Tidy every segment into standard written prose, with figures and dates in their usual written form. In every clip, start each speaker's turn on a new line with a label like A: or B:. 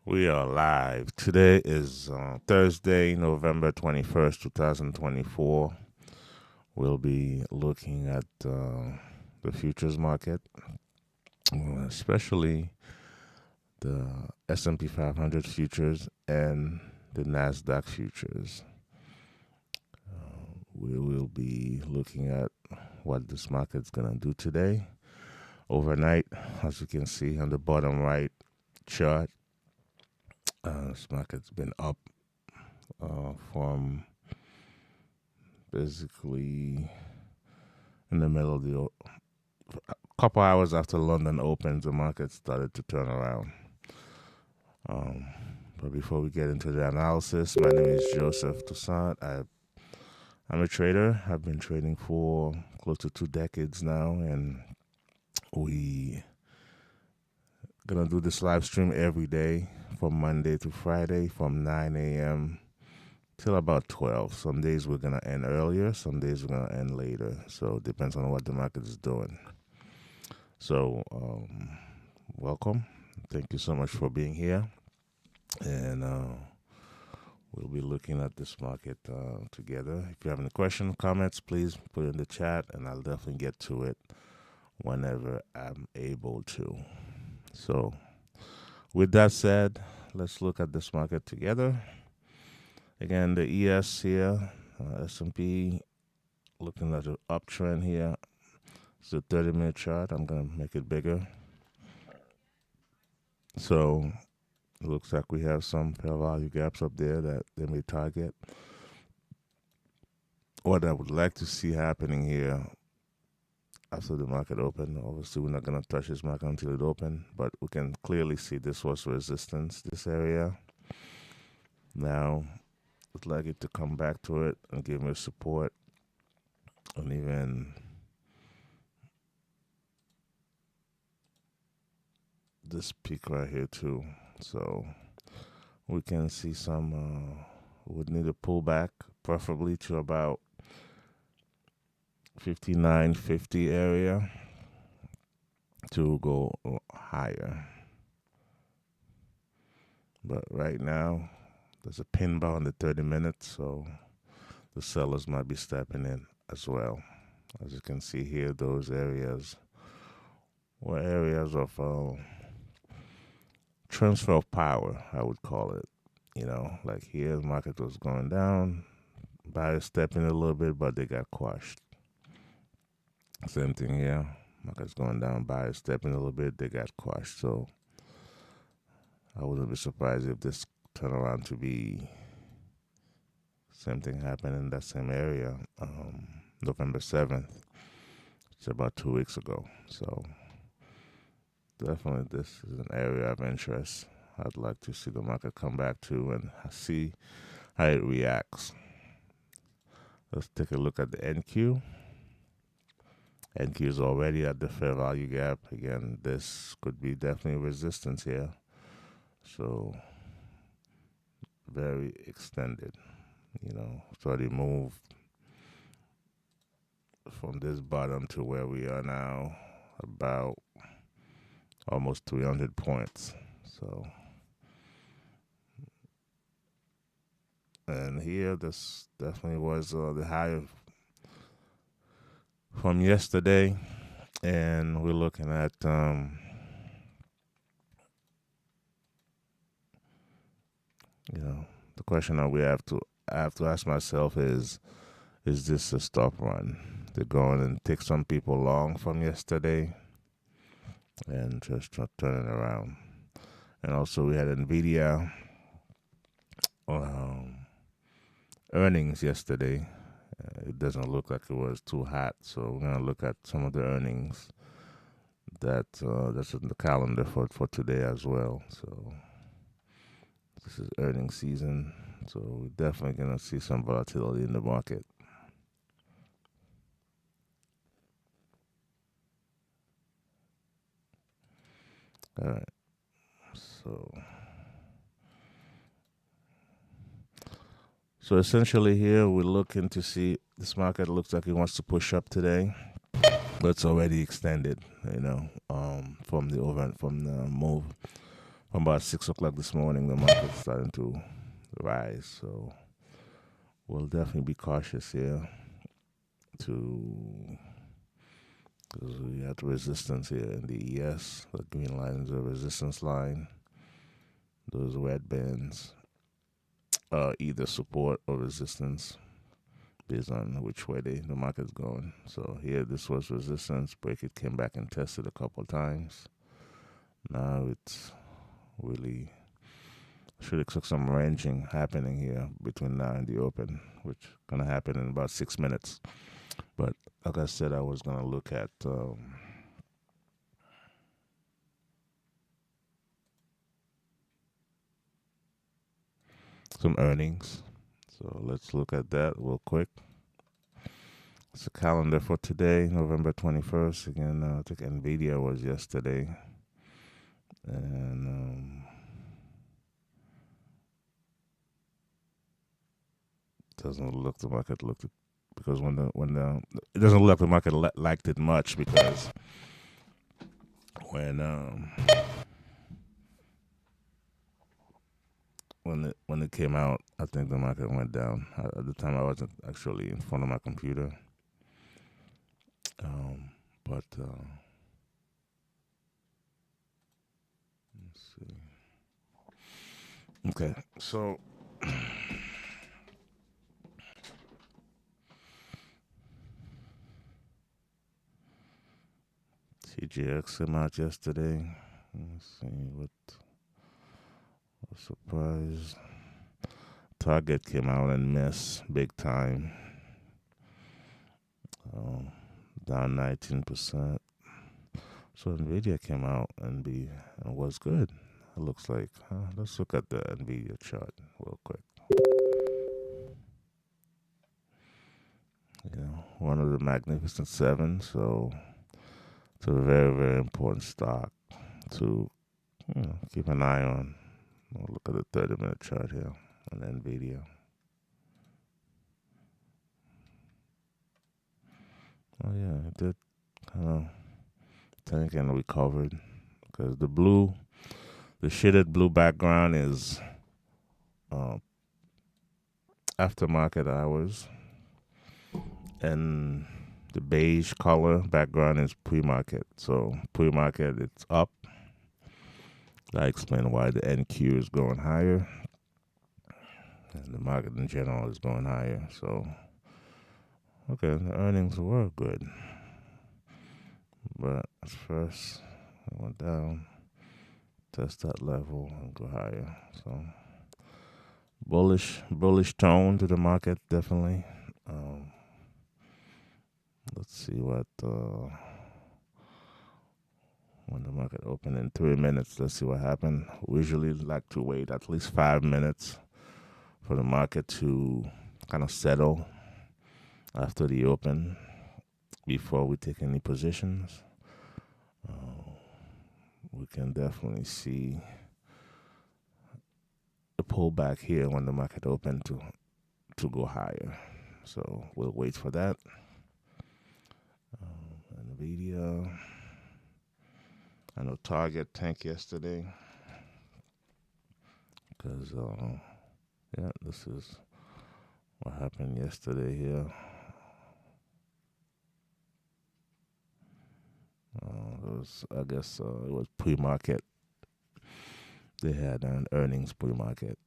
A: We are live. Today is Thursday, November 21st, 2024. We'll be looking at the futures market, especially the S&P 500 futures and the NASDAQ futures. We will be looking at what this market's going to do today. Overnight, as you can see on the bottom right chart, this market's been up from basically in the middle of the a couple hours after London opens, the market started to turn around. Um, but before we get into the analysis, my name is Joseph Toussaint. I'm a trader. I've been trading for close to 2 decades now, and we gonna do this live stream every day from Monday to Friday from 9 a.m. till about 12. Some days we're going to end earlier, some days we're going to end later. So it depends on what the market is doing. So, welcome. Thank you so much for being here. And we'll be looking at this market together. If you have any questions, comments, please put it in the chat, and I'll definitely get to it whenever I'm able to. So, with that said, let's look at this market together. Again, the ES here, S&P, looking at the uptrend here. It's a 30-minute chart. I'm going to make it bigger. So it looks like we have some fair value gaps up there that they may target. What I would like to see happening here after the market open, obviously we're not going to touch this market until it open, but we can clearly see this was resistance, this area. Now, I'd like it to come back to it and give me support, and even this peak right here too. So we can see some, would need a pullback, preferably to about 59.50 area to go higher. But right now, there's a pin bar on the 30 minutes, so the sellers might be stepping in as well. As you can see here, those areas were areas of transfer of power, I would call it. You know, like here, the market was going down, buyers stepping a little bit, but they got quashed. Same thing here, market's going down, buyers stepping a little bit, they got quashed. So I wouldn't be surprised if this turn around to be same thing happened in that same area, November 7th. It's about 2 weeks ago. So definitely this is an area of interest I'd like to see the market come back to and see how it reacts. Let's take a look at the NQ. NQ is already at the fair value gap. Again, this could be definitely resistance here. So very extended. You know, it's already moved from this bottom to where we are now, about almost 300 points. So, and here this definitely was the high from yesterday, and we're looking at you know, the question that I have to ask myself is this a stop run? They're going and take some people long from yesterday and just turn it around. And also we had Nvidia earnings yesterday. It doesn't look like it was too hot, so we're gonna look at some of the earnings that's in the calendar for today as well. So this is earnings season, so we're definitely gonna see some volatility in the market. All right, so essentially here we're looking to see this market looks like it wants to push up today, but it's already extended. You know, from the move From about 6 o'clock this morning, the market's starting to rise. So we'll definitely be cautious here because we had resistance here in the ES. The green line is a resistance line. Those red bands are either support or resistance based on which way the market's going. So here, this was resistance. Break it came back and tested a couple times. Now it's really should expect some ranging happening here between now and the open, which is gonna happen in about 6 minutes. But like I said, I was gonna look at some earnings. So let's look at that real quick. It's a calendar for today, November 21st. Again, I think NVIDIA was yesterday. And doesn't look the market looked at, because when it doesn't look like the market liked it much, because when it came out, I think the market went down. At the time, I wasn't actually in front of my computer, but let's see. Okay, so TGX came out yesterday. Let's see what a surprise. Target came out and missed big time. Down 19%. So NVIDIA came out and was good. It looks like. Let's look at the NVIDIA chart real quick. One of the Magnificent Seven. So it's a very, very important stock to keep an eye on. We'll look at the 30-minute chart here on NVIDIA. Oh yeah, it did kind of tank and recovered, because the shaded blue background is aftermarket hours, and the beige color background is pre-market. So pre-market, it's up. I explain why the NQ is going higher, and the market in general is going higher. So, okay, the earnings were good, but at first it went down, test that level, and go higher. So, bullish tone to the market, definitely. Let's see what when the market opened in 3 minutes. Let's see what happened. We usually like to wait at least 5 minutes for the market to kind of settle after the open before we take any positions. We can definitely see the pullback here when the market opened to go higher. So we'll wait for that. NVIDIA. I know Target tanked yesterday because, this is what happened yesterday here. It was pre-market. They had an earnings pre-market.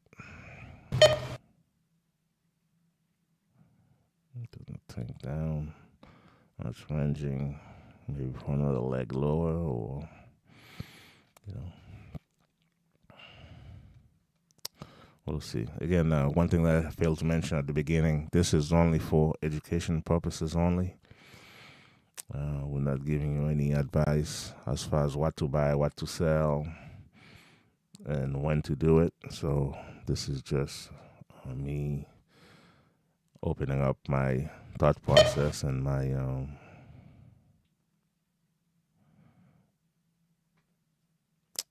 A: Tank down. That's ranging maybe for another leg lower, or we'll see. Again, one thing that I failed to mention at the beginning: this is only for education purposes only. We're not giving you any advice as far as what to buy, what to sell, and when to do it. So this is just me opening up my thought process and my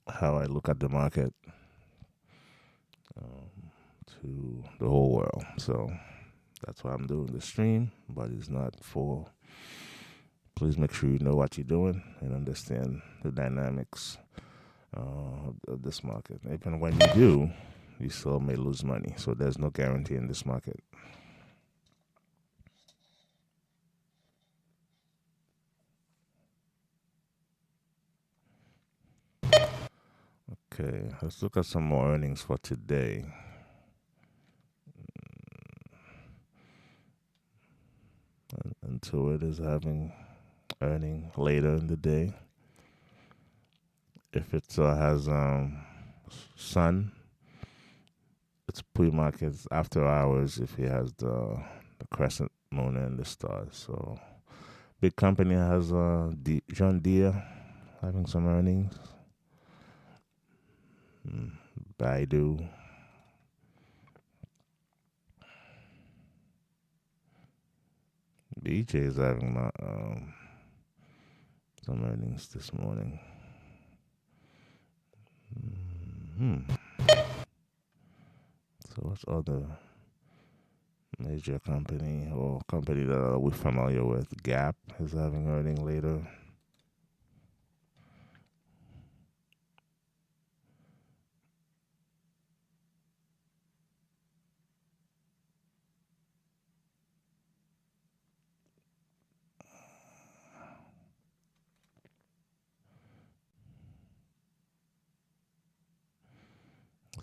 A: how I look at the market to the whole world. So that's why I'm doing the stream, but it's not for. Please make sure you know what you're doing and understand the dynamics of this market. Even when you do, you still may lose money. So there's no guarantee in this market. Okay, let's look at some more earnings for today. Intuit is having earning later in the day. If it has sun, it's pre-markets after hours. If he has the crescent moon and the stars, so big company has John Deere having some earnings. Baidu. BJ is having some earnings this morning. So what's other major company or company that we're familiar with? Gap is having earning later.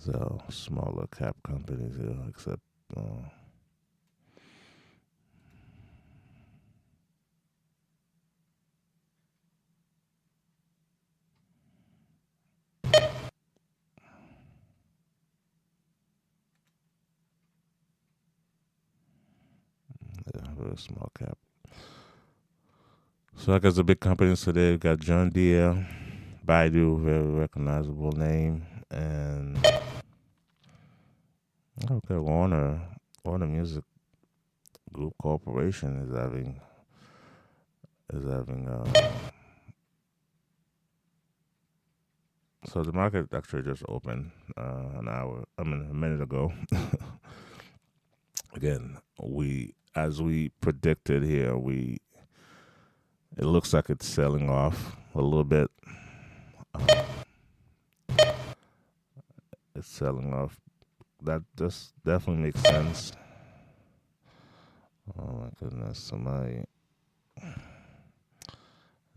A: So smaller cap companies here, except very small cap. So I guess the big companies today got John Deere, Baidu, very recognizable name, and okay, Warner Music Group Corporation is having. So the market actually just opened a minute ago. Again, as we predicted here, it looks like it's selling off a little bit. It's selling off. That just definitely makes sense. Oh my goodness, I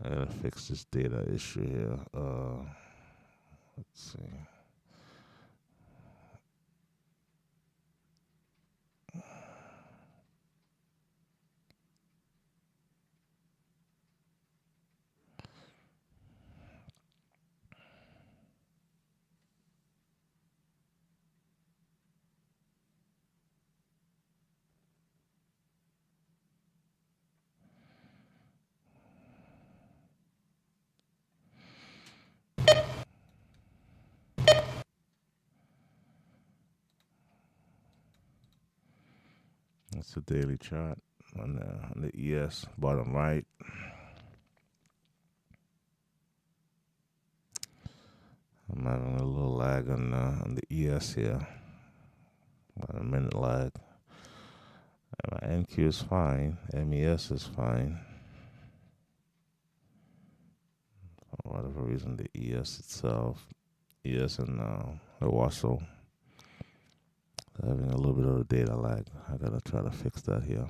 A: gotta fix this data issue here. Let's see. That's the daily chart on the ES bottom right. I'm having a little lag on the ES here, about a minute lag. My NQ is fine, MES is fine. For whatever reason, the ES itself, ES and the WASO, having a little bit of a data lag. I gotta try to fix that here.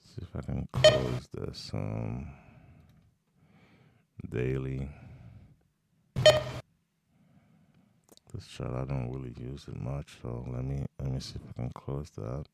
A: See if I can close this daily. This chart I don't really use it much, so let me see if I can close that.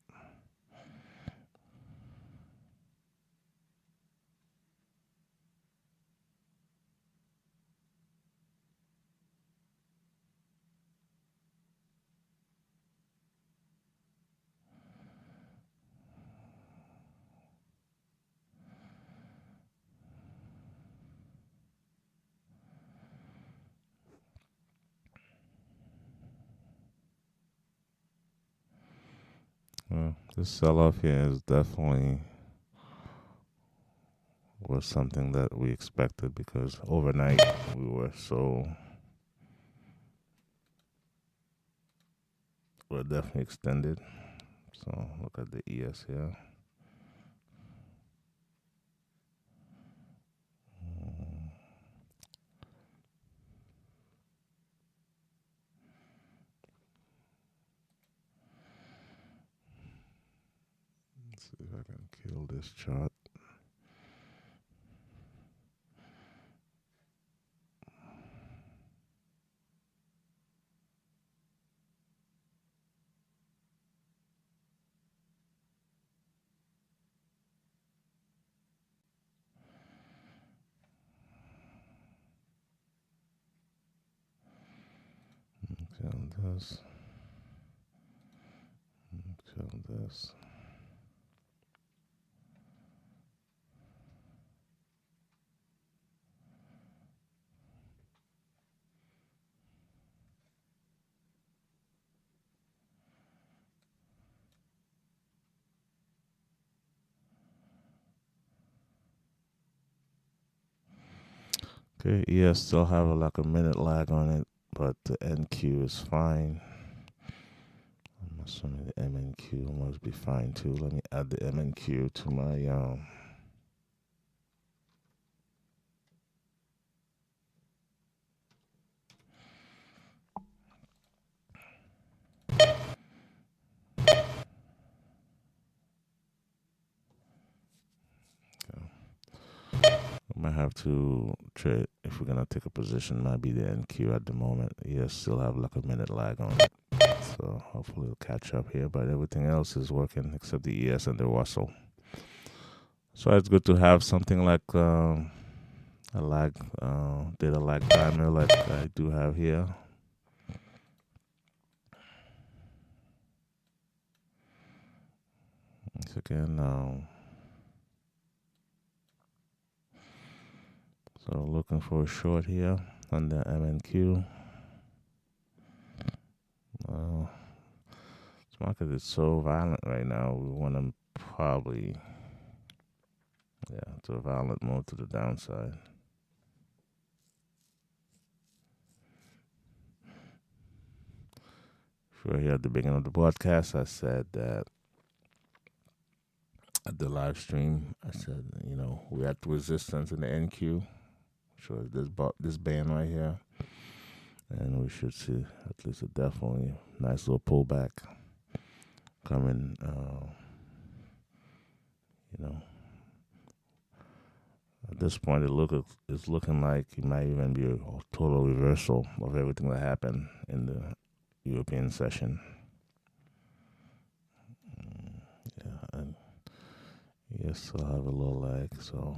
A: This sell-off here is definitely was something that we expected because overnight we we're definitely extended. So look at the ES here. Let's see if I can kill this chart. Kill this. Kill this. Okay, ES still have like a minute lag on it, but the NQ is fine. I'm assuming the MNQ must be fine too. Let me add the MNQ to my I might have to trade if we're gonna take a position. Might be the NQ at the moment. ES still have like a minute lag on it, so hopefully it'll catch up here. But everything else is working except the ES and the Russell. So it's good to have something like a lag, data lag timer like I do have here. Once again, so looking for a short here on the MNQ. This market is so violent right now. We want to probably, it's a violent move to the downside. Sure, here at the beginning of the broadcast, I said that at the live stream, I said, we're at resistance in the NQ. So this band right here. And we should see at least a definitely nice little pullback coming, At this point, it's looking like it might even be a total reversal of everything that happened in the European session. And yes, I'll have a little lag, so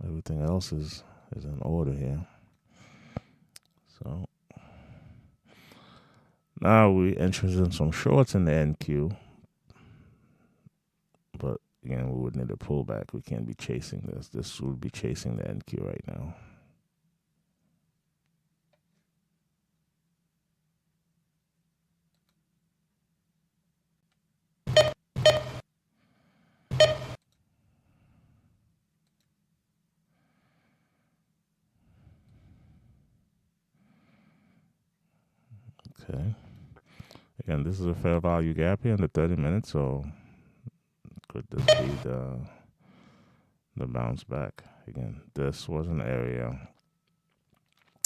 A: everything else is in order here. So now we interested in some shorts in the NQ, but again, we would need a pullback. We can't be chasing this. This would be chasing the NQ right now. Okay. Again, this is a fair value gap here in the 30 minutes, so could this be the bounce back? Again, this was an area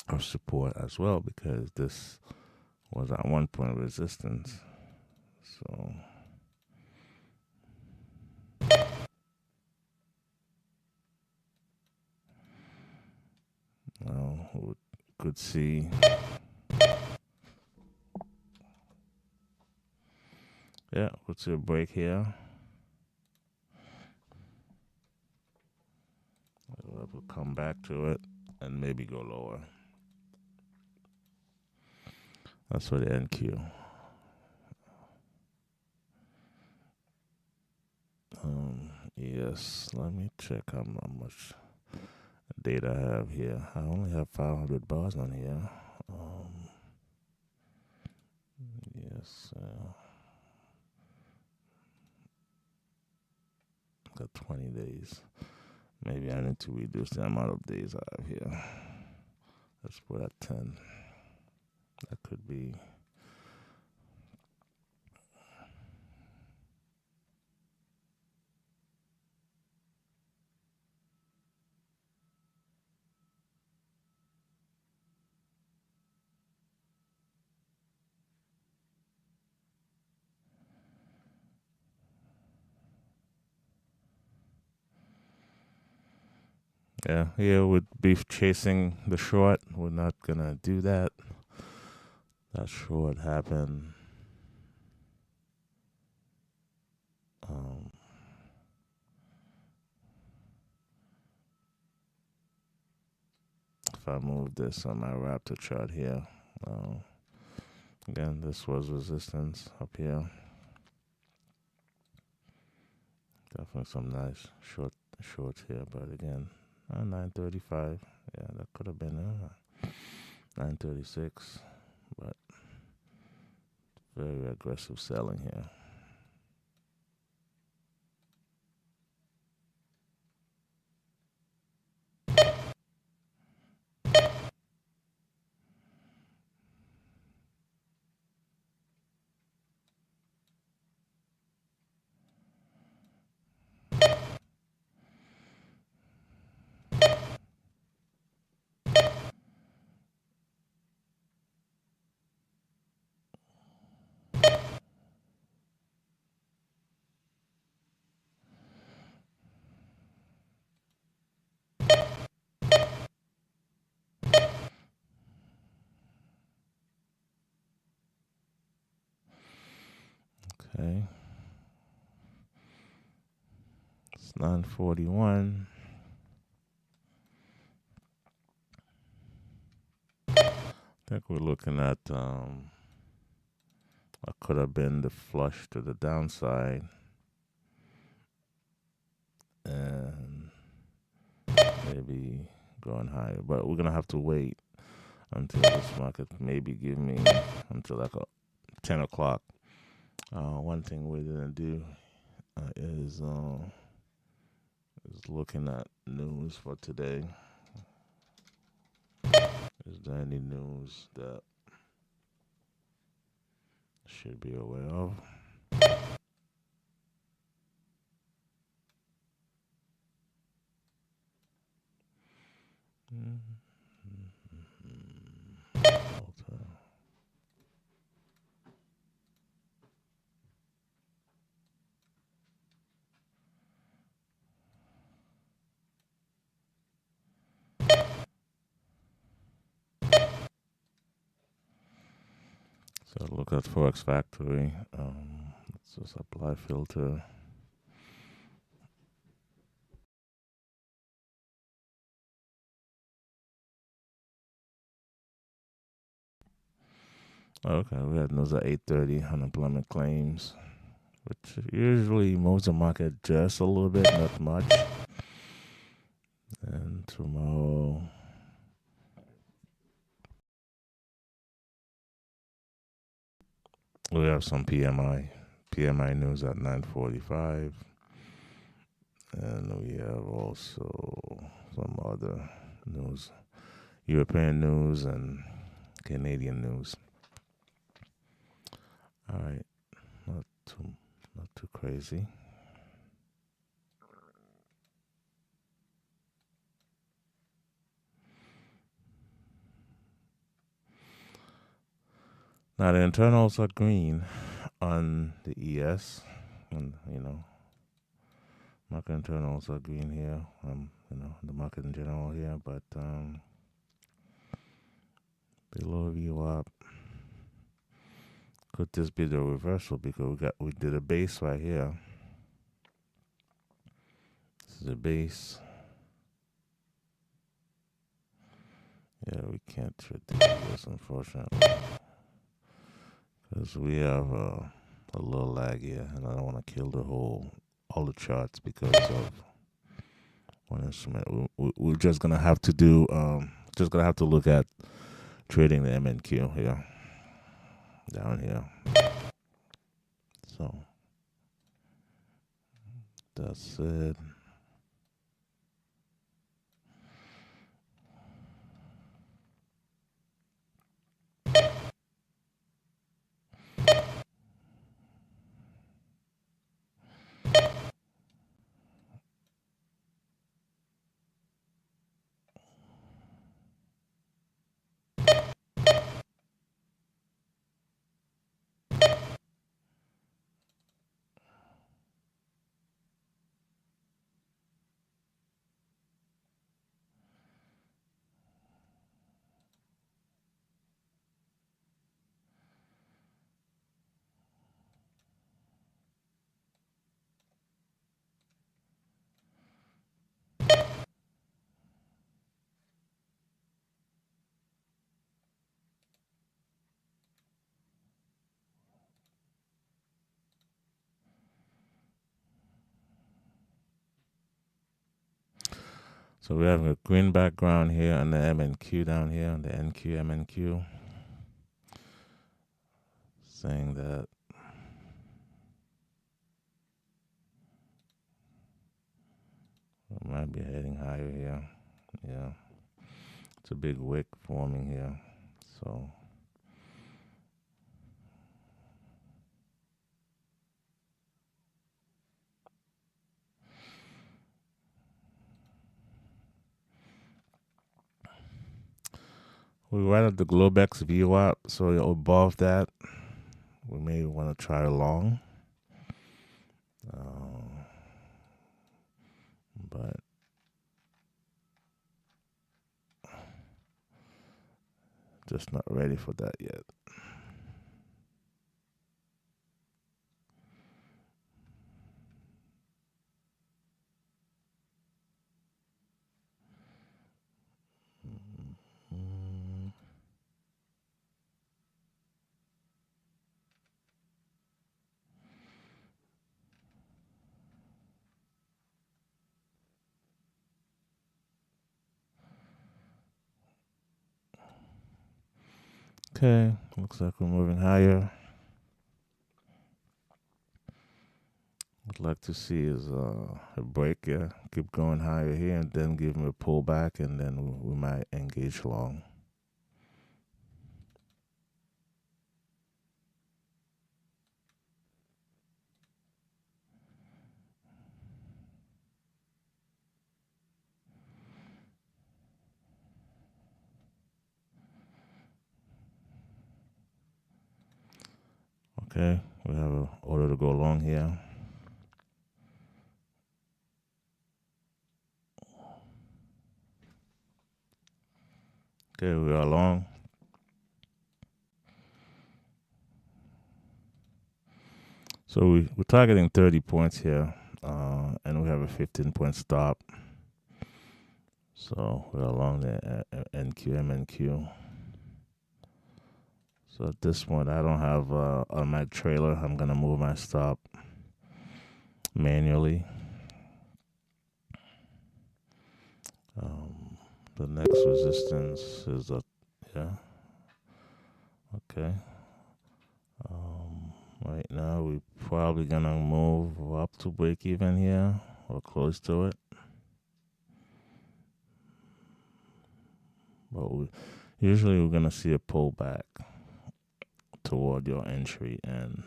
A: of support as well because this was at one point resistance. So now we could see we'll see a break here. We'll come back to it and maybe go lower. That's for the NQ. Yes, let me check how much data I have here. I only have 500 bars on here. Yes. Got 20 days. Maybe I need to reduce the amount of days I have here. Let's put at 10. That could be. Yeah, here with beef chasing the short, we're not gonna do that. That short happened. If I move this on my Raptor chart here, again, this was resistance up here. Definitely some nice shorts here, but again, 935. Yeah, that could have been 936, but very aggressive selling here. Okay. It's 941. I think we're looking at what could have been the flush to the downside. And maybe going higher. But we're going to have to wait until this market maybe give me until like 10 o'clock. One thing we didn't do is looking at news for today. Is there any news that I should be aware of? So look at Forex Factory. It's a supply filter. Okay, we had news at 8:30 unemployment claims, which usually moves the market just a little bit, not much. And tomorrow, we have some PMI news at 9:45, and we have also some other news, European news and Canadian news. All right, not too crazy. Now the internals are green on the ES, and market internals are green here. The market in general here, but below VWAP, could this be the reversal? Because we did a base right here. This is a base. Yeah, we can't predict this, unfortunately, because we have a little lag here, and I don't want to kill all the charts because of one instrument. We're just gonna have to do, look at trading the MNQ here, down here. So that said, so we have a green background here on the M and Q down here on the NQ, M and Q, saying that we might be heading higher here. Yeah, it's a big wick forming here. So we're right at the Globex VWAP, so above that, we may want to try a long. But just not ready for that yet. Okay, looks like we're moving higher. I'd like to see is a break, yeah. Keep going higher here and then give me a pullback, and then we might engage long. Okay, we have an order to go long here. Okay, we are long. So we're targeting 30 points here, and we have a 15-point stop. So we're along the NQ, MNQ. So at this point, I don't have on my trailer. I'm gonna move my stop manually. The next resistance is okay. Right now, we're probably gonna move up to break even here or close to it. But usually we're gonna see a pullback toward your entry, and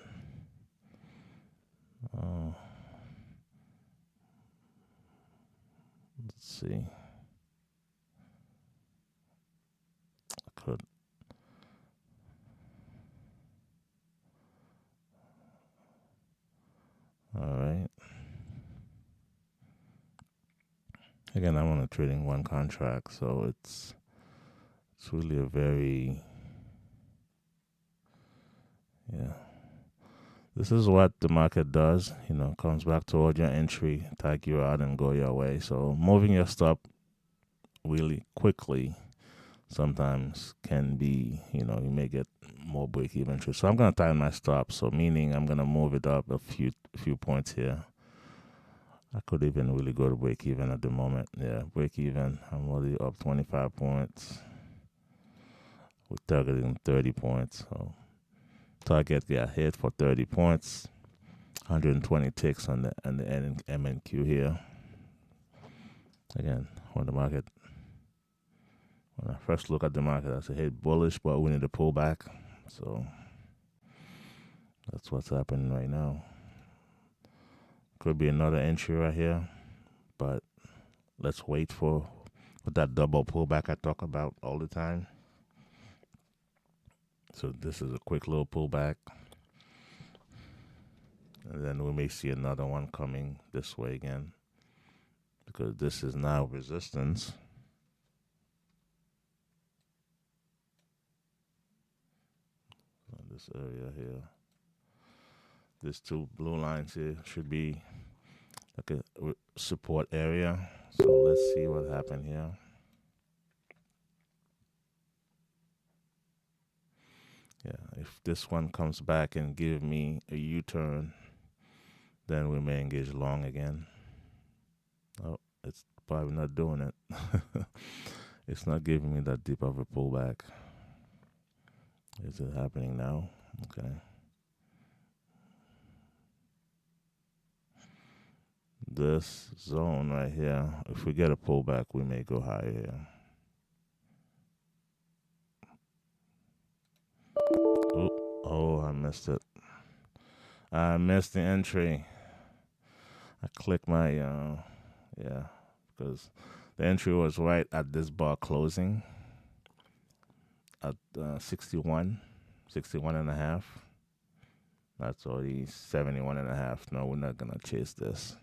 A: let's see. I could. All right. Again, I'm only trading one contract, so it's really a very, yeah. This is what the market does, comes back toward your entry, tag you out, and go your way. So moving your stop really quickly sometimes can be, you may get more break-even trades. So I'm going to time my stop, so meaning I'm going to move it up a few points here. I could even really go to break-even at the moment. Yeah, break-even. I'm already up 25 points. We're targeting 30 points. So target get hit for 30 points. 120 ticks on the MNQ here. Again, when I first look at the market, I say, hey, bullish, but we need to pull back. So that's what's happening right now. Could be another entry right here, but let's wait for that double pullback I talk about all the time. So this is a quick little pullback. And then we may see another one coming this way again, because this is now resistance. This area here, these two blue lines here should be like a support area. So let's see what happened here. Yeah, if this one comes back and give me a U-turn, then we may engage long again. Oh, it's probably not doing it. It's not giving me that deep of a pullback. Is it happening now? Okay. This zone right here, if we get a pullback, we may go higher here. Oh, I missed it. I missed the entry. I clicked my, yeah, because the entry was right at this bar closing at 61 and a half. That's already 71 and a half. No, we're not going to chase this.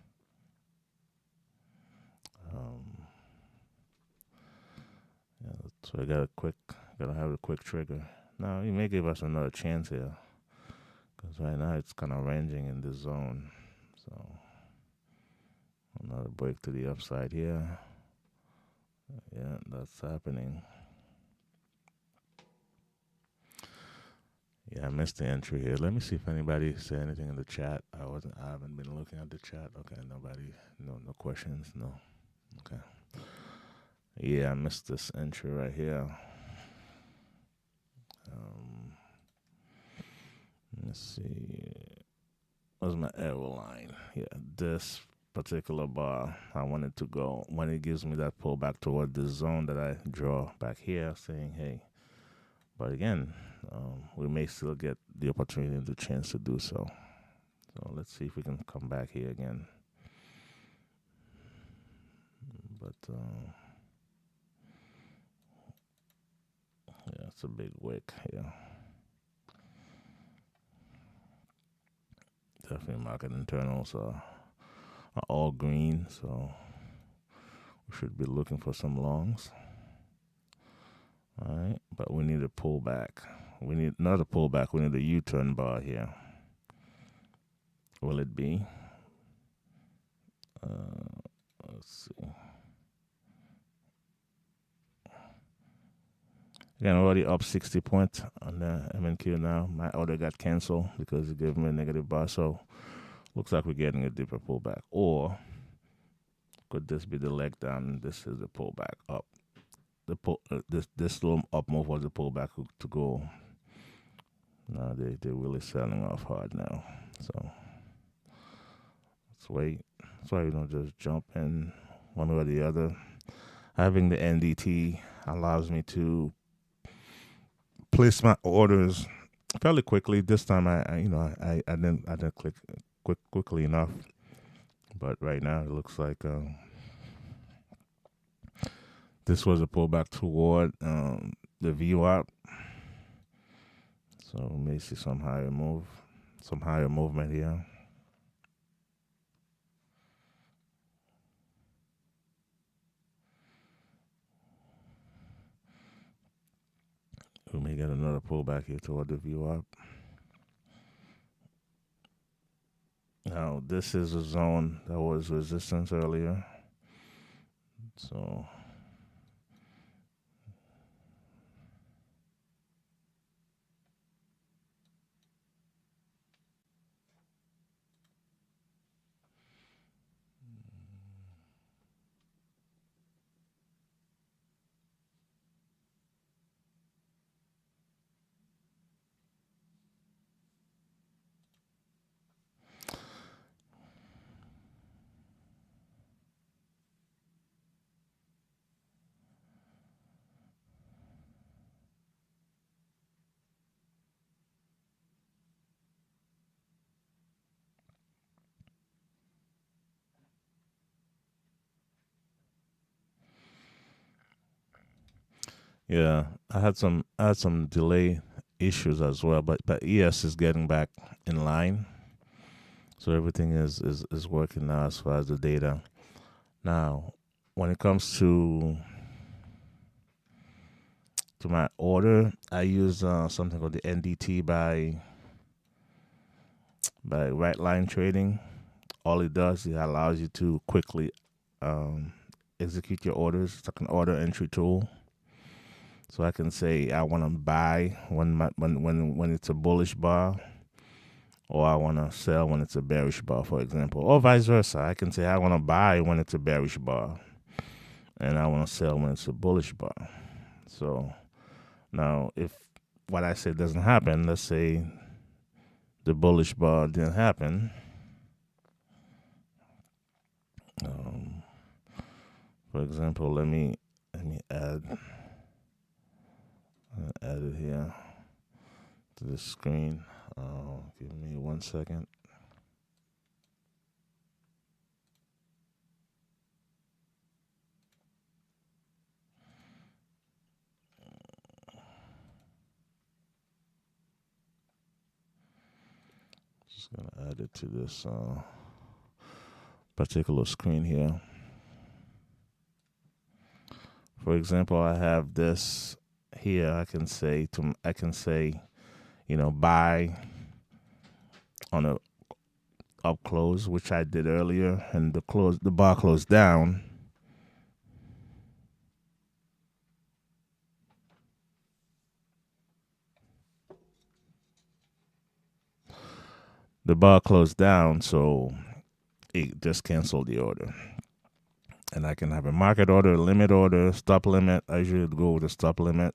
A: Yeah, so I gotta have a quick trigger. Now, he may give us another chance here, because right now it's kind of ranging in this zone. So another break to the upside here. Yeah, that's happening. Yeah, I missed the entry here. Let me see if anybody said anything in the chat. I haven't been looking at the chat. Okay, nobody, no questions, no. Okay. Yeah, I missed this entry right here. Let's see. What's my arrow line? Yeah, this particular bar I wanted to go when it gives me that pullback toward the zone that I draw back here, saying, hey. But again, we may still get the opportunity and the chance to do so. So let's see if we can come back here again. But yeah, it's a big wick here. Definitely market internals are all green, so we should be looking for some longs. All right, but we need a pullback. We need not a pullback. We need a U-turn bar here. Will it be? Let's see. Again, already up 60 points on the MNQ now. My order got canceled because it gave me a negative bar. So looks like we're getting a deeper pullback. Or could this be the leg down and this is the pullback up? This little up move was the pullback to go. Now they're really selling off hard now. So let's wait. That's why you don't just jump in one way or the other. Having the NDT allows me to place my orders fairly quickly. This time I didn't click quickly enough. But right now it looks like this was a pullback toward the VWAP. So we may see some higher movement here. We may get another pullback here toward the VWAP. Now, this is a zone that was resistance earlier. So Yeah, I had some delay issues as well, but ES is getting back in line, so everything is working now as far as the data. Now, when it comes to my order, I use something called the NDT by Right Line Trading. All it does is it allows you to quickly um, execute your orders. It's like an order entry tool. So I can say I want to buy when it's a bullish bar, or I want to sell when it's a bearish bar, for example, or vice versa. I can say I want to buy when it's a bearish bar, and I want to sell when it's a bullish bar. So now, if what I said doesn't happen, let's say the bullish bar didn't happen. Um, for example, let me add it here to the screen. Give me 1 second. Just gonna add it to this particular screen here. For example, I have this here. I can say buy on a up close, which I did earlier, and the bar closed down. The bar closed down, so it just canceled the order. And I can have a market order, limit order, stop limit. I usually go with a stop limit,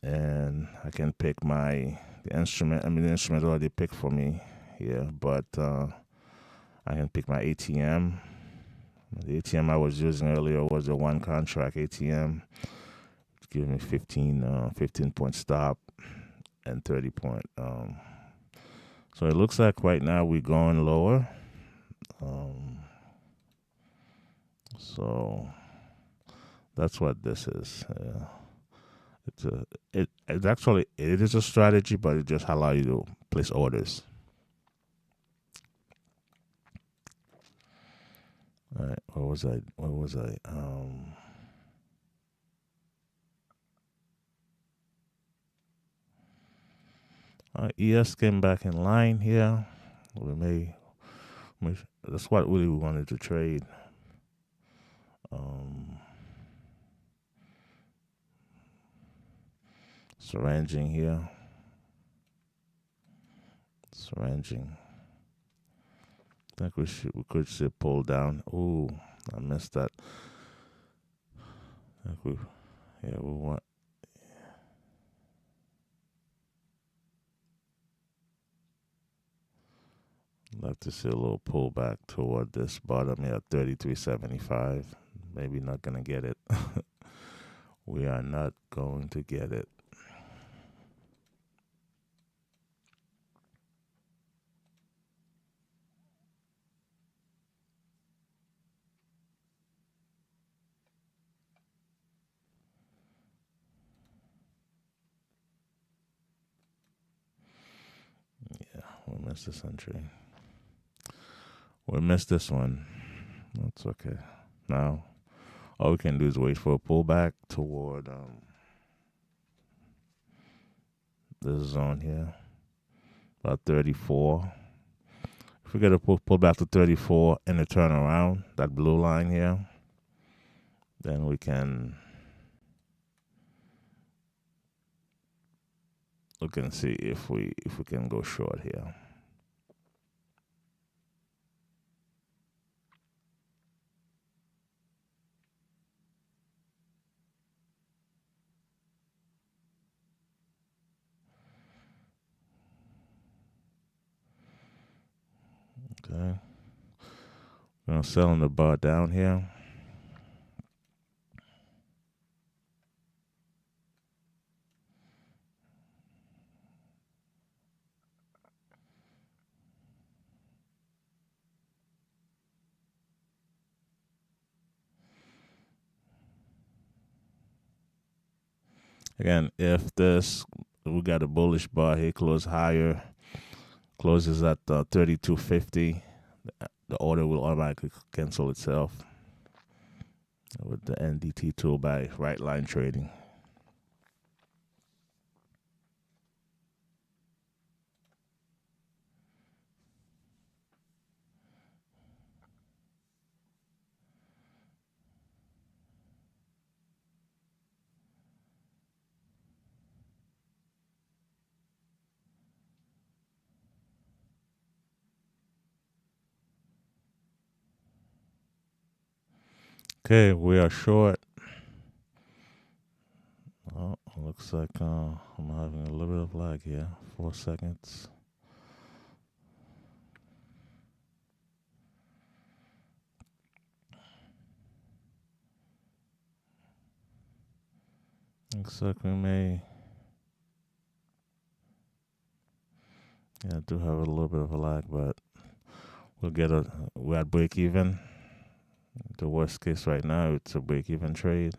A: and I can pick the instrument. I mean, the instrument already picked for me here, but I can pick my ATM. The ATM I was using earlier was a one contract ATM. It's giving me 15 point stop and 30 point. So it looks like right now we're going lower. Um, so that's what this is. It is a strategy, but it just allows you to place orders. All right, where was I? Where was I? ES came back in line here. That's what really we wanted to trade. Um, Syringing here. Syringing. I think we could see pull down. Ooh, I missed that. I think we want. Like to see a little pullback toward this bottom here at 33.75. Maybe not gonna get it. We are not going to get it. Yeah, we missed this entry. We missed this one. That's okay. Now, all we can do is wait for a pullback toward this zone here, about 34. If we get a pull back to 34 and a turnaround, that blue line here, then we can see if we can go short here. Okay. We're gonna sell in the bar down here. Again, if this, we got a bullish bar here, close higher, closes at 32.50, the order will automatically cancel itself with the NDT tool by right line trading. Okay, we are short. Oh, looks like I'm having a little bit of lag here. 4 seconds. Looks like we may. Yeah, I do have a little bit of a lag, but we're at break even. The worst case right now, it's a break even trade.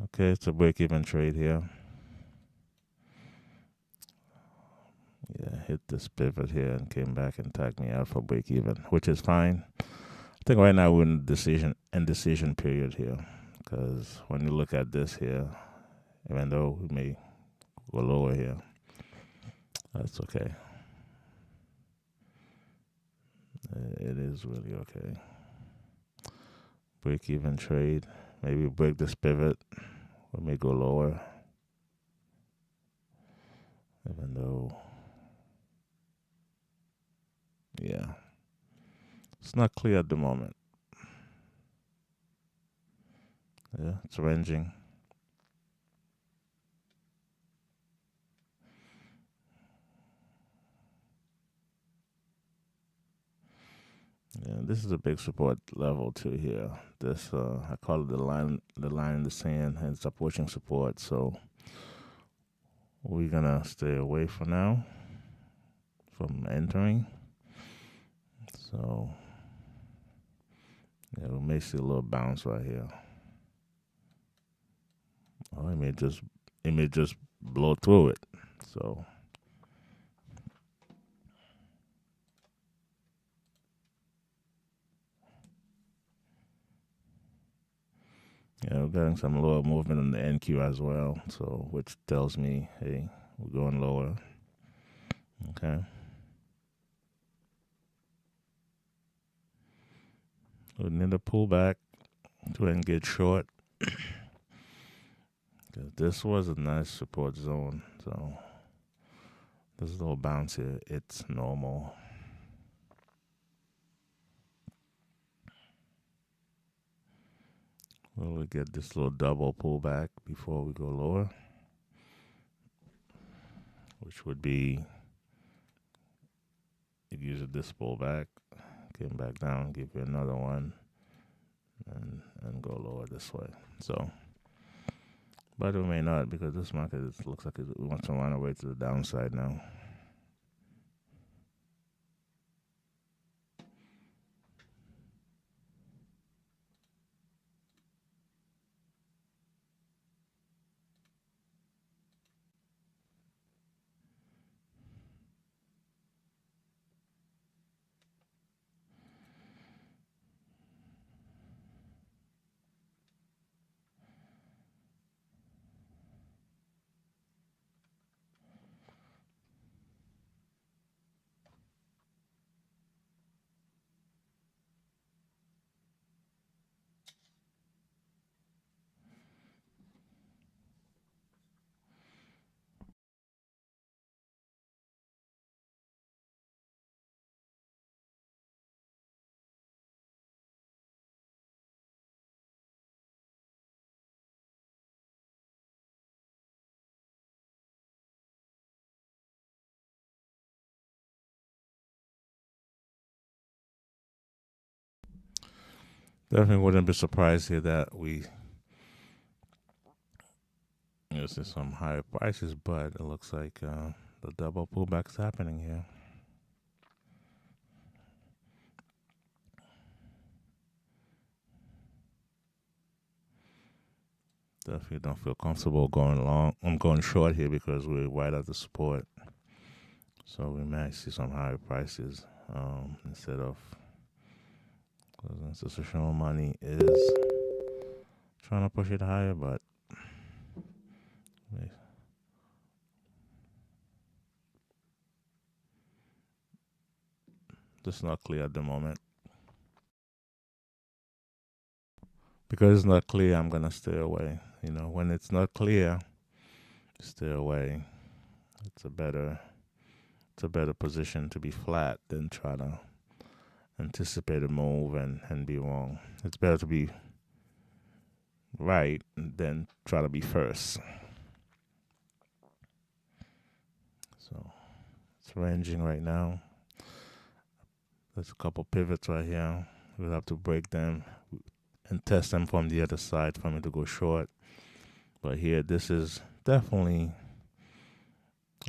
A: Okay, it's a break even trade here. Yeah, hit this pivot here and came back and tagged me out for break even, which is fine. I think right now we're in indecision period here, because when you look at this here, even though we may go lower here, that's okay. It is really okay. Break even trade. Maybe break this pivot. We may go lower, even though, yeah, it's not clear at the moment. Yeah, it's ranging. Yeah, this is a big support level too here. This I call it the line in the sand, and it's approaching support. So we're gonna stay away for now from entering. So yeah, we may see a little bounce right here. Or it may just blow through it. So yeah, we're getting some lower movement on the NQ as well. So which tells me, hey, we're going lower. Okay. We need a pullback to engage short. This was a nice support zone. So this little bounce here, it's normal. We'll get this little double pullback before we go lower, which would be if you use this pullback, came back down, give you another one, and go lower this way. So, but we may not, because this market looks like it wants to run away to the downside now. Definitely wouldn't be surprised here that we see some higher prices, but it looks like the double pullback's happening here. Definitely don't feel comfortable going long. I'm going short here because we're right at the support. So we might see some higher prices instead of, because institutional money is trying to push it higher, but just not clear at the moment. Because it's not clear, I'm gonna stay away. When it's not clear, stay away. It's a better position to be flat than try to anticipate a move and be wrong. It's better to be right than try to be first. So it's ranging right now. There's a couple pivots right here. We'll have to break them and test them from the other side for me to go short. But here, this is definitely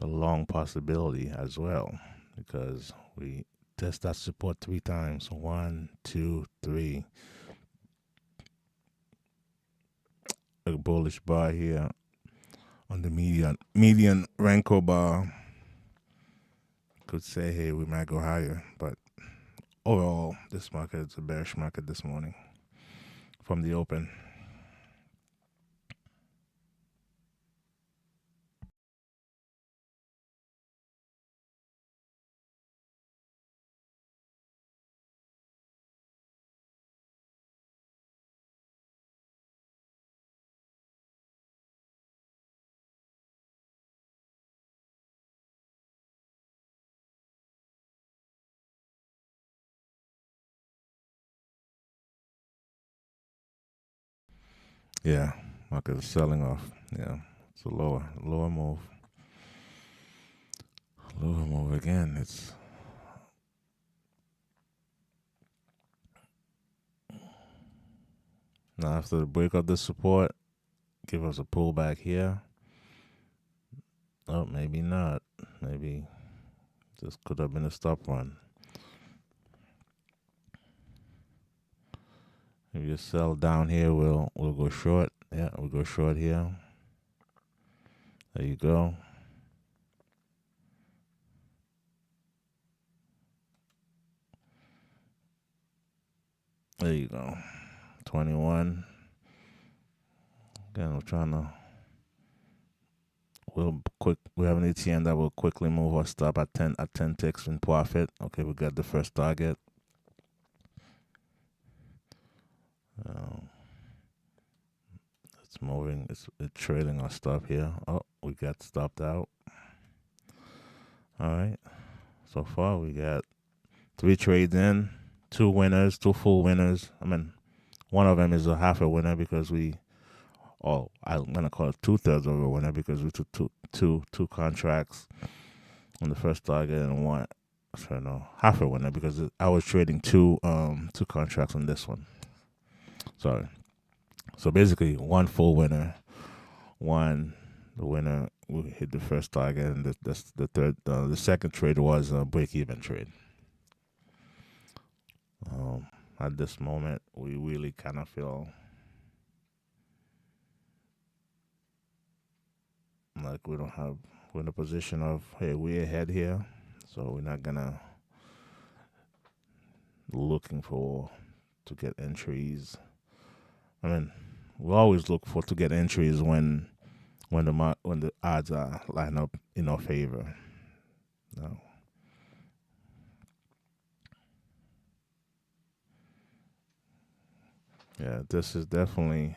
A: a long possibility as well, because we test that support 3 times. 1, 2, 3. A bullish bar here on the median Renko bar could say, hey, we might go higher. But overall, this market is a bearish market this morning from the open. Yeah, market is selling off. Yeah, it's a lower move. Lower move again. It's now after the break of the support, give us a pullback here. Oh, maybe not. Maybe this could have been a stop run. If you sell down here, we'll go short. Yeah, we'll go short here. There you go. There you go. 21. Again, we're trying to. We have an ATM that will quickly move our stop at 10 ticks in profit. Okay, we got the first target. It's moving. It's trailing our stop here. Oh, we got stopped out. All right. So far, we got 3 trades in, 2 winners, 2 full winners. I mean, one of them is a half a winner because I'm gonna call it 2/3 of a winner because we took two contracts on the first target and one. So no, half a winner because I was trading two contracts on this one. Sorry. So basically, one full winner, the winner we hit the first target, and the second trade was a break-even trade. At this moment, we really kind of feel like we're in a position of, hey, we're ahead here, so we're not gonna looking for to get entries. I mean, we always look for to get entries when the odds are line up in our favor. No. Yeah, this is definitely,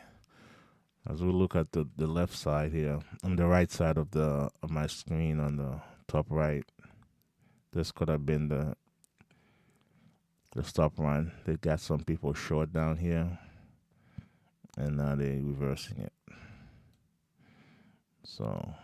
A: as we look at the left side here, on the right side of my screen on the top right, this could have been the stop run. They got some people short down here, and now they're reversing it. So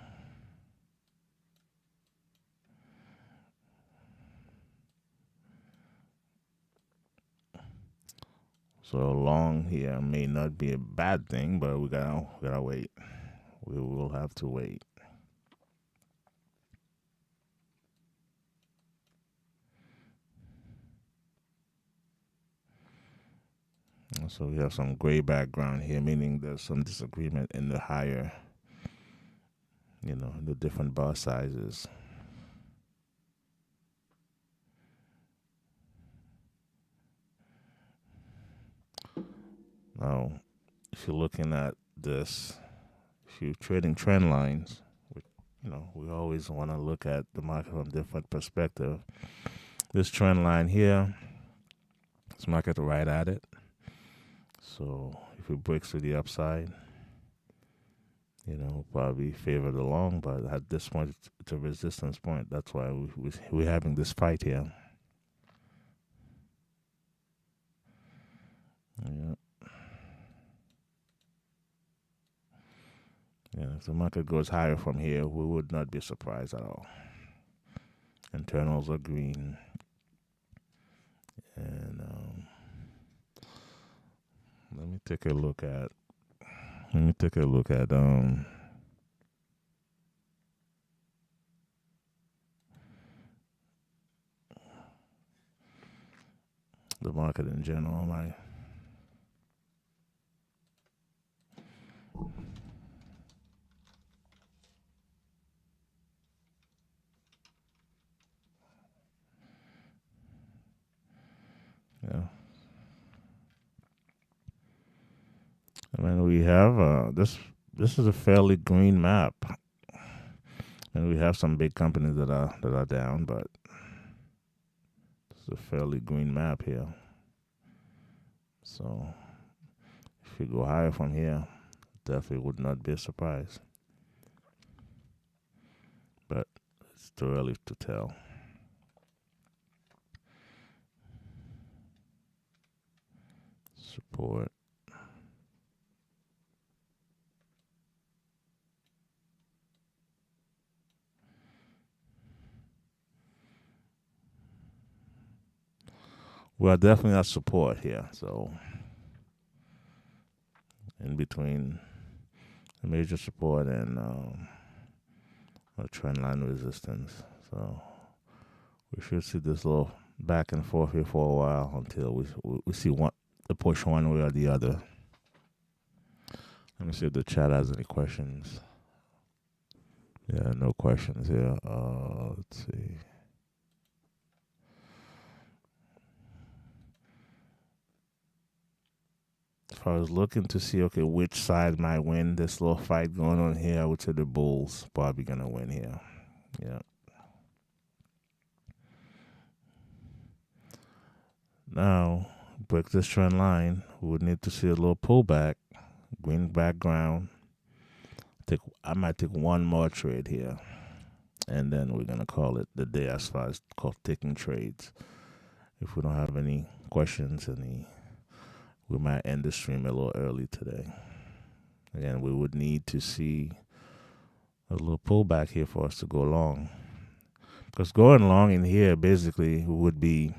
A: long here may not be a bad thing, but we gotta wait. We will have to wait. So we have some gray background here, meaning there's some disagreement in the higher, the different bar sizes. Now, if you're looking at this, if you're trading trend lines, we always want to look at the market from different perspective. This trend line here, this market right at it. So if it breaks to the upside, probably favor the long, but at this point, it's a resistance point. That's why we're having this fight here. Yeah. Yeah, if the market goes higher from here, we would not be surprised at all. Internals are green. And let me take a look at the market in general. Yeah. I mean, we have this. This is a fairly green map, and we have some big companies that are down, but it's a fairly green map here. So if you go higher from here, definitely would not be a surprise. But it's too early to tell. Support. We are definitely at support here. So in between the major support and a trend line resistance. So we should see this little back and forth here for a while until we see the push one way or the other. Let me see if the chat has any questions. Yeah, no questions here. Let's see. If I was looking to see, okay, which side might win this little fight going on here, I would say the Bulls probably gonna win here. Yeah. Now, break this trend line. We would need to see a little pullback, green background. I might take one more trade here, and then we're gonna call it the day as far as taking trades. If we don't have any questions, we might end the stream a little early today. Again, we would need to see a little pullback here for us to go long. Because going long in here basically would be,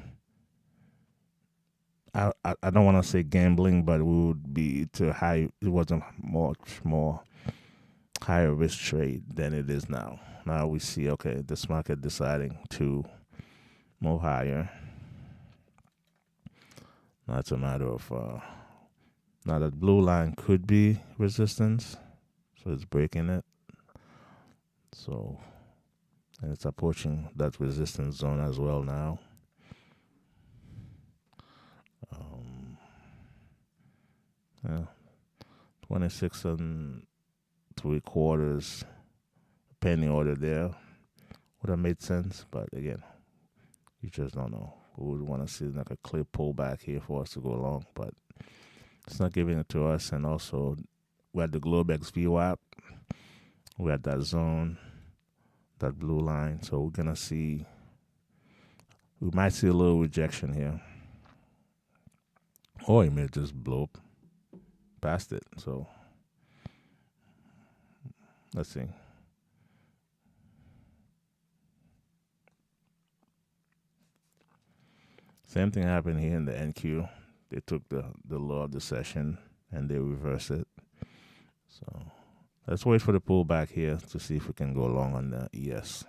A: I don't want to say gambling, but it would be too high. It was a much more higher risk trade than it is now. Now we see, okay, this market deciding to move higher. Now it's a matter of, now that blue line could be resistance, so it's breaking it. So, and it's approaching that resistance zone as well now. 26 and 3/4 pending order there would have made sense, but again, you just don't know. We would want to see like a clear pullback here for us to go long, but it's not giving it to us. And also, we had the Globex VWAP, we had that zone, that blue line. So we're gonna see, we might see a little rejection here, or it may just blow past it. So let's see. Same thing happened here in the NQ. They took the low of the session and they reversed it. So let's wait for the pullback here to see if we can go long on the ES.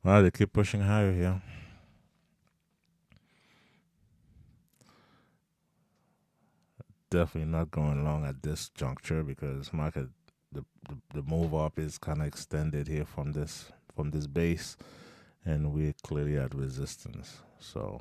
A: Well, they keep pushing higher here. Definitely not going long at this juncture because market the move up is kind of extended here from this base, and we're clearly at resistance. So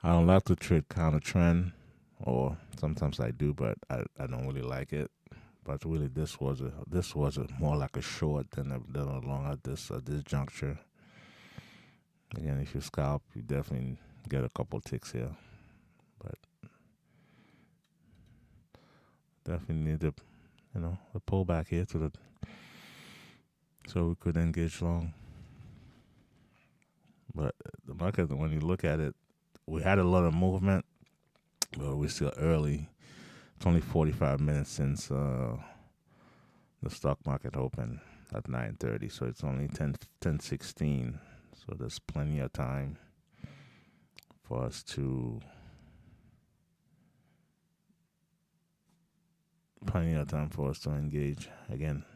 A: I don't like to trade counter trend, or sometimes I do, but I don't really like it. But really, this was a more like a short than a long at this juncture. Again, if you scalp, you definitely get a couple ticks here, but definitely need the pullback here to the so we could engage long. But the market, when you look at it, we had a lot of movement, but we're still early. It's only 45 minutes since the stock market opened at 9:30, so it's only 10:16. So there's plenty of time for us to engage. Again,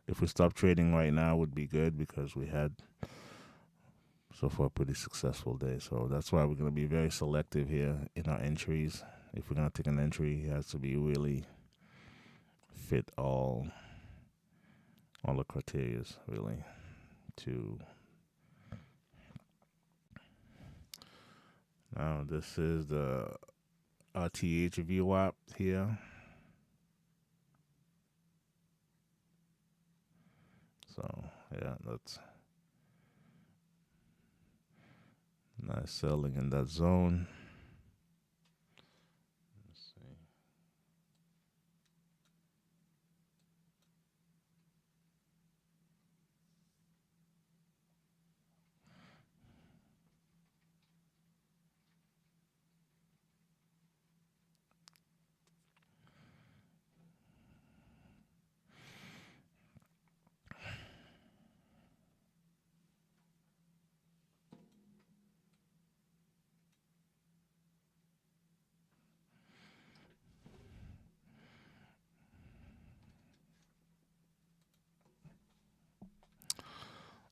A: if we stop trading right now, would be good because we had so far a pretty successful day. So that's why we're going to be very selective here in our entries. If we're going to take an entry, it has to be really fit all the criteria really to. Now this is the RTH VWAP here. So yeah, that's nice selling in that zone. Let's see.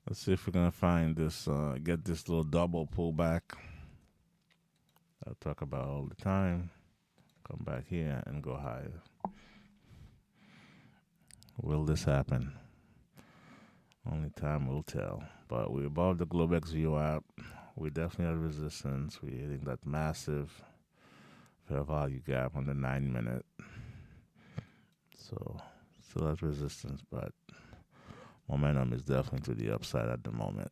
A: Let's see if we're gonna find this, get this little double pullback. I talk about all the time. Come back here and go higher. Will this happen? Only time will tell. But we're above the Globex VWAP. We definitely have resistance. We're hitting that massive fair value gap on the 9 minute. So still has resistance, but momentum is definitely to the upside at the moment.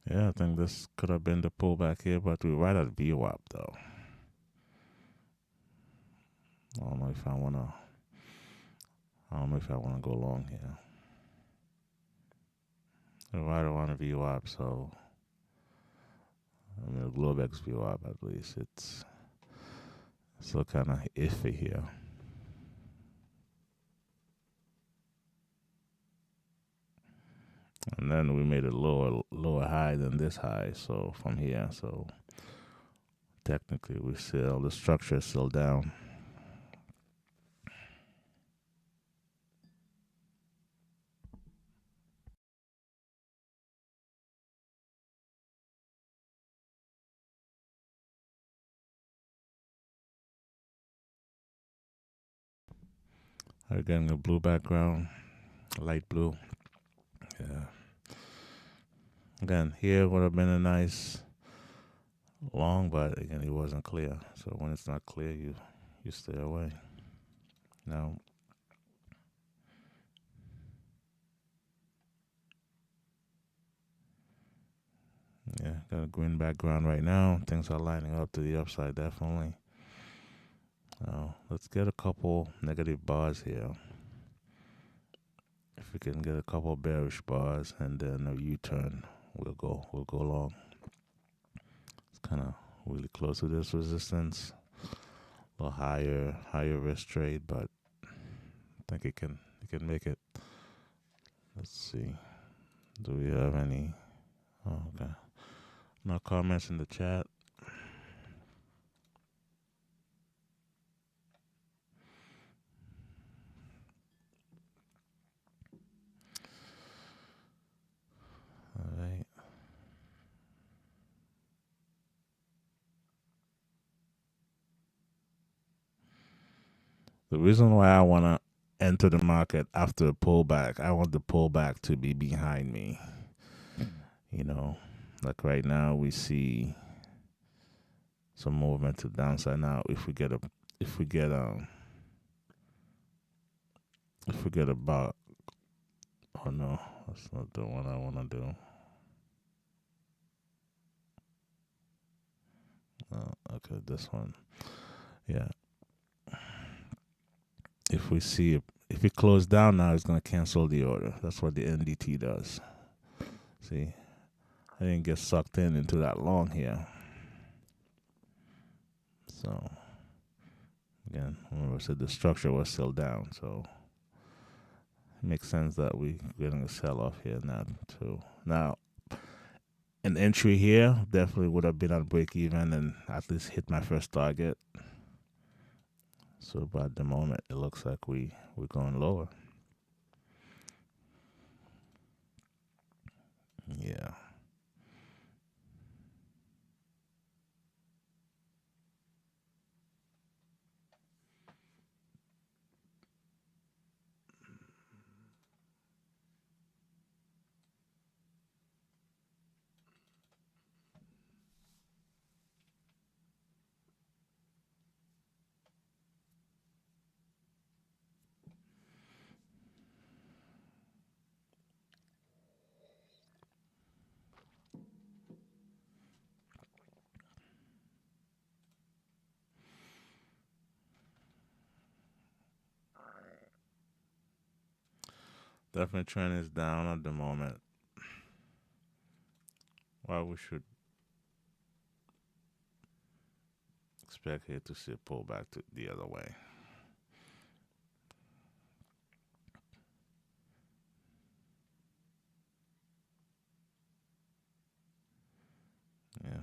A: Yeah, I think this could have been the pullback here, but we're right at VWAP though. I don't know if I wanna. I don't know if I wanna go long here. We're right around a VWAP, so I mean the Globex VWAP at least. It's still kind of iffy here. And then we made a lower high than this high, so from here, so technically we still the structure is still down. Again, a blue background, light blue. Yeah. Again, here would have been a nice long, but again, it wasn't clear. So when it's not clear, you stay away. Now, yeah, got a green background right now. Things are lining up to the upside, definitely. Now, let's get a couple negative bars here. If we can get a couple bearish bars and then a U-turn, we'll go long. It's kind of really close to this resistance. A little higher risk trade, but I think it can make it. Let's see. Do we have any? Oh, okay. No comments in the chat. All right. The reason why I want to enter the market after a pullback, I want the pullback to be behind me. You know, like right now we see some movement to the downside. Now, if we get about, oh no, that's not the one I want to do. Okay, this one. Yeah. If we see it, if it closed down now, it's going to cancel the order. That's what the NDT does. See, I didn't get sucked into that long here. So, again, remember I said the structure was still down. So, it makes sense that we're getting a sell off here now, too. Now, an entry here definitely would have been on break even and at least hit my first target. So, but at the moment, it looks like we're going lower. Yeah. Definitely trend is down at the moment. Well, we should expect here to see a pullback to the other way. Yeah.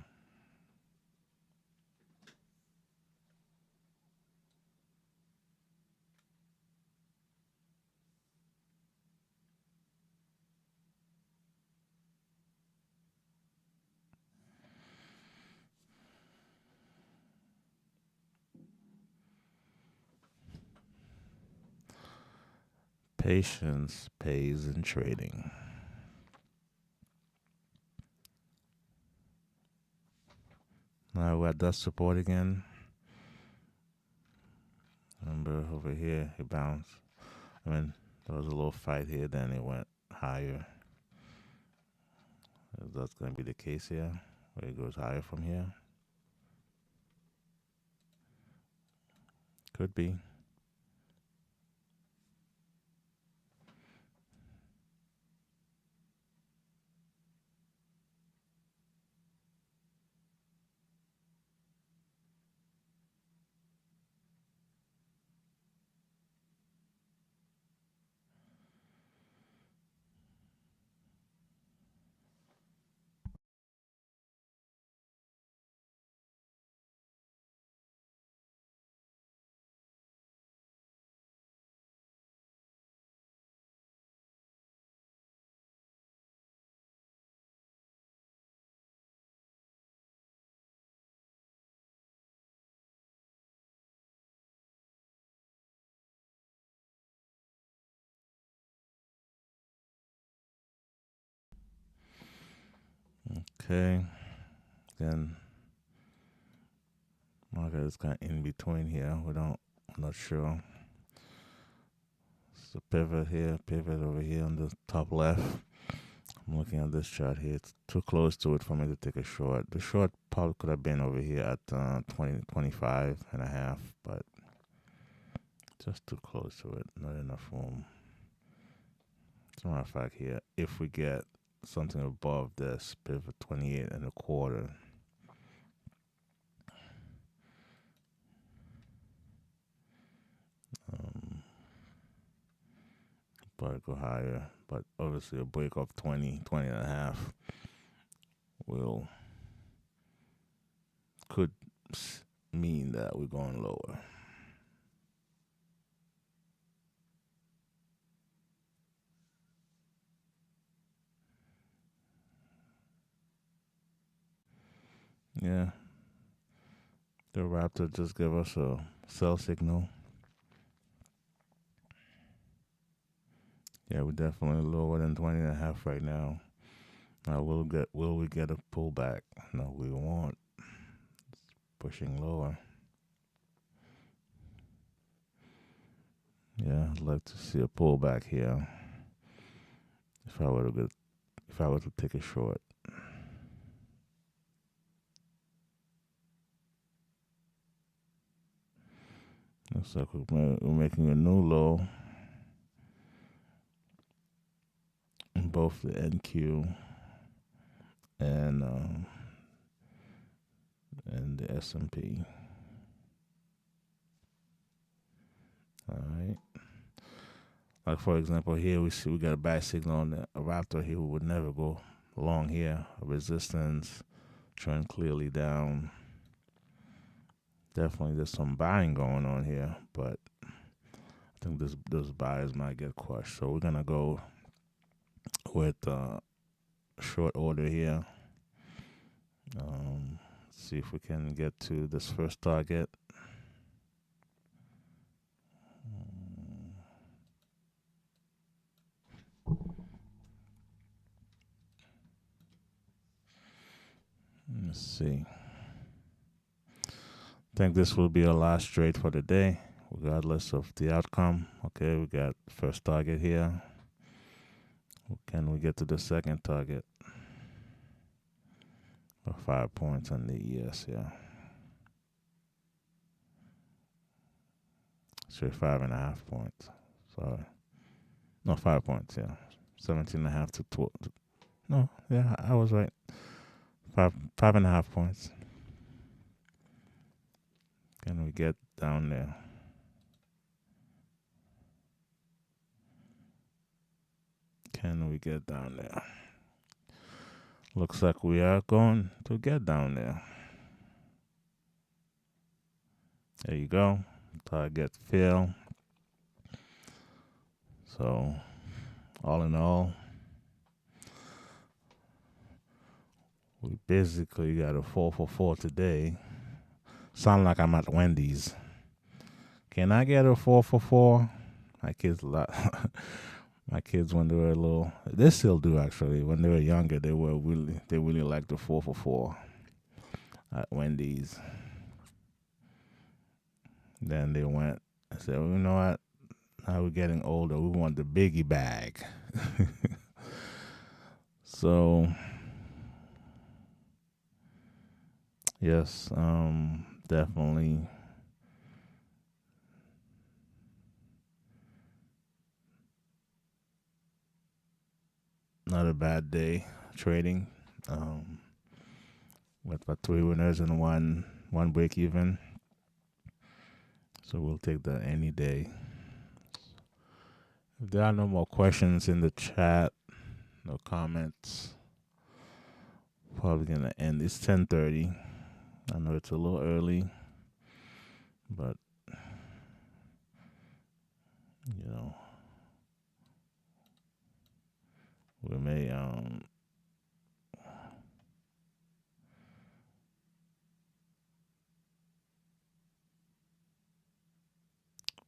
A: Patience pays in trading. Now we're at that support again. Remember over here, it bounced. I mean, there was a little fight here, then it went higher. That's going to be the case here, where it goes higher from here. Could be. Okay. Then market is kind of in between here. I'm not sure. It's a pivot here, pivot over here on the top left. I'm looking at this chart here. It's too close to it for me to take a short. The short probably could have been over here at 25 and a half, but just too close to it. Not enough room. As a matter of fact, here, if we get something above this pivot 28 and a quarter, probably go higher, but obviously a break of 20 and a half could mean that we're going lower. Yeah, the Raptor just gave us a sell signal. Yeah, we're definitely lower than 20 and a half right now. Now, will we get a pullback? No, we won't. It's pushing lower. Yeah, I'd like to see a pullback here. If I were to take a short. Looks like we're making a new low in both the NQ and the S&P. All right. Like for example, here we got a buy signal on a Raptor here. We would never go long here. A resistance, trend clearly down. Definitely, there's some buying going on here, but I think those buyers might get crushed. So we're gonna go with short order here. See if we can get to this first target. Let's see. I think this will be our last trade for the day, regardless of the outcome. Okay, we got first target here. Can we get to the second target? 5 points on the ES, yeah. Sorry, 5.5 points. Sorry. No, 5 points, yeah. 17.5 to 12. No, yeah, I was right. 5.5 points. Can we get down there? Can we get down there? Looks like we are going to get down there. There you go. Target fill. So, all in all, we basically got a 4 for 4 today. Sound like I'm at Wendy's. Can I get a 4 for 4? My kids My kids, when they were little, they still do actually. When they were younger, they really liked the 4 for 4 at Wendy's. Then they went and said, well, you know what? Now we're getting older. We want the biggie bag. So, yes, definitely. Not a bad day trading. With about 3 winners and one break even. So we'll take that any day. If there are no more questions in the chat, no comments, probably gonna end. It's 10:30. I know it's a little early, but you know, we may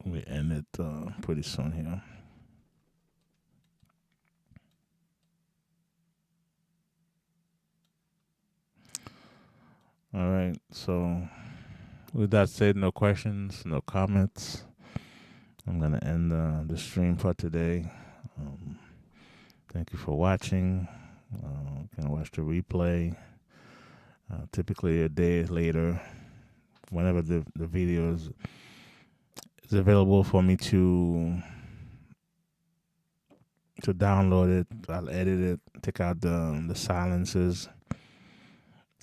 A: we end it pretty soon here. All right. So with that said, no questions, no comments. I'm gonna end the stream for today. Um, Thank you for watching. You can watch the replay. Typically a day later, whenever the video is available for me to download it. I'll edit it, take out the silences,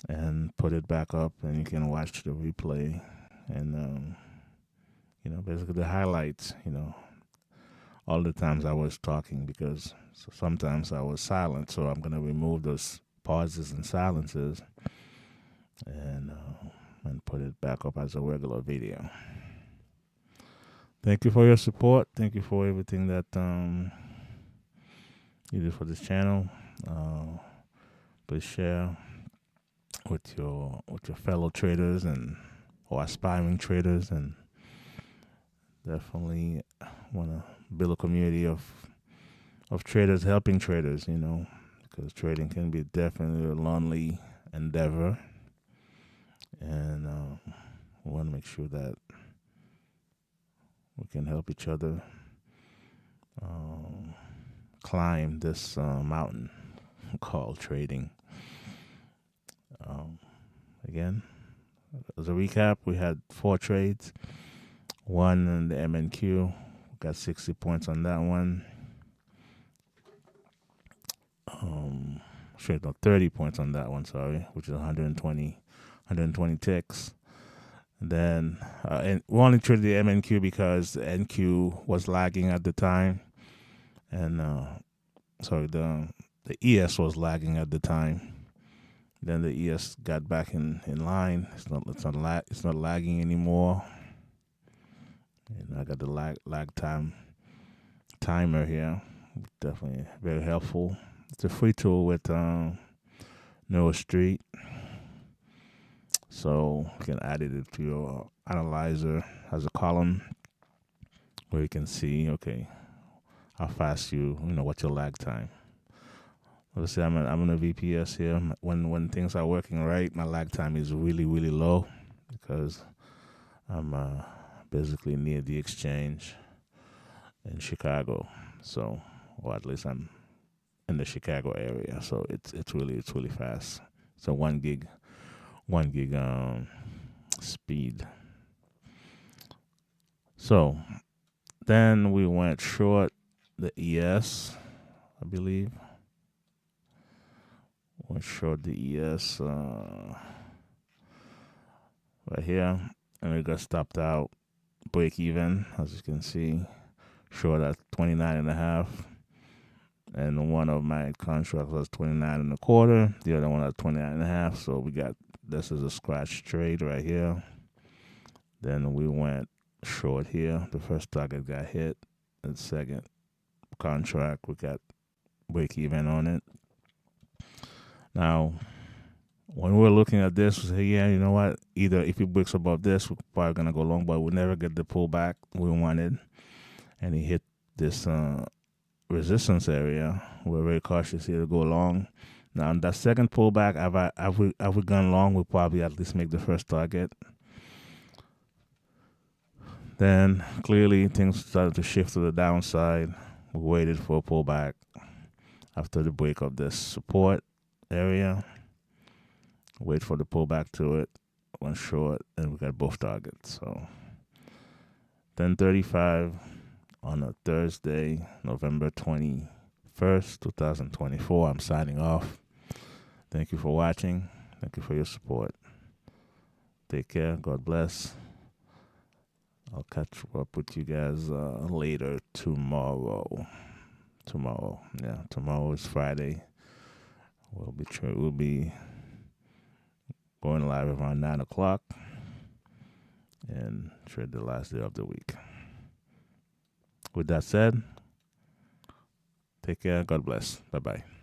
A: and put it back up, and you can watch the replay and basically the highlights. All the times I was talking, because sometimes I was silent, so I'm gonna remove those pauses and silences and put it back up as a regular video. Thank you for your support. Thank you for everything that you do for this channel. Please share with your fellow traders or aspiring traders, and definitely want to build a community of traders helping traders. Because trading can be definitely a lonely endeavor, and we want to make sure that we can help each other climb this mountain called trading. Again, as a recap, we had 4 trades. One in the MNQ, got 60 points on that one. 30 points on that one, sorry, which is 120 ticks. And then and we only traded the MNQ because the NQ was lagging at the time, and the ES was lagging at the time. Then the ES got back in line. It's not lagging anymore. And I got the lag timer here. Definitely very helpful. It's a free tool with Noah Street. So you can add it to your analyzer as a column where you can see, okay, how fast what's your lag time. Obviously, I'm on a VPS here. When things are working right, my lag time is really, really low because I'm basically near the exchange in Chicago. So, or at least I'm in the Chicago area. So it's really fast. It's a 1 gig speed. So then we went short the ES, I believe. Went short the ES right here, and we got stopped out, break even, as you can see, short at 29.5. And one of my contracts was 29.25. The other one at 29.5. So we got, this is a scratch trade right here. Then we went short here. The first target got hit. The second contract, we got break even on it. Now, when we're looking at this, we say, yeah, you know what? Either if it breaks above this, we're probably going to go long, but we'll never get the pullback we wanted. And he hit this resistance area. We're very cautious here to go long. Now, in that second pullback, have we gone long, we'll probably at least make the first target. Then, clearly, things started to shift to the downside. We waited for a pullback after the break of this support area. Wait for the pullback to it. Went short, and we got both targets. So 10:35 on a Thursday, November 21st, 2024. I'm signing off. Thank you for watching. Thank you for your support. Take care. God bless. I'll catch up with you guys later tomorrow. Tomorrow is Friday. We'll be going live around 9 o'clock and trade the last day of the week. With that said, take care. God bless. Bye-bye.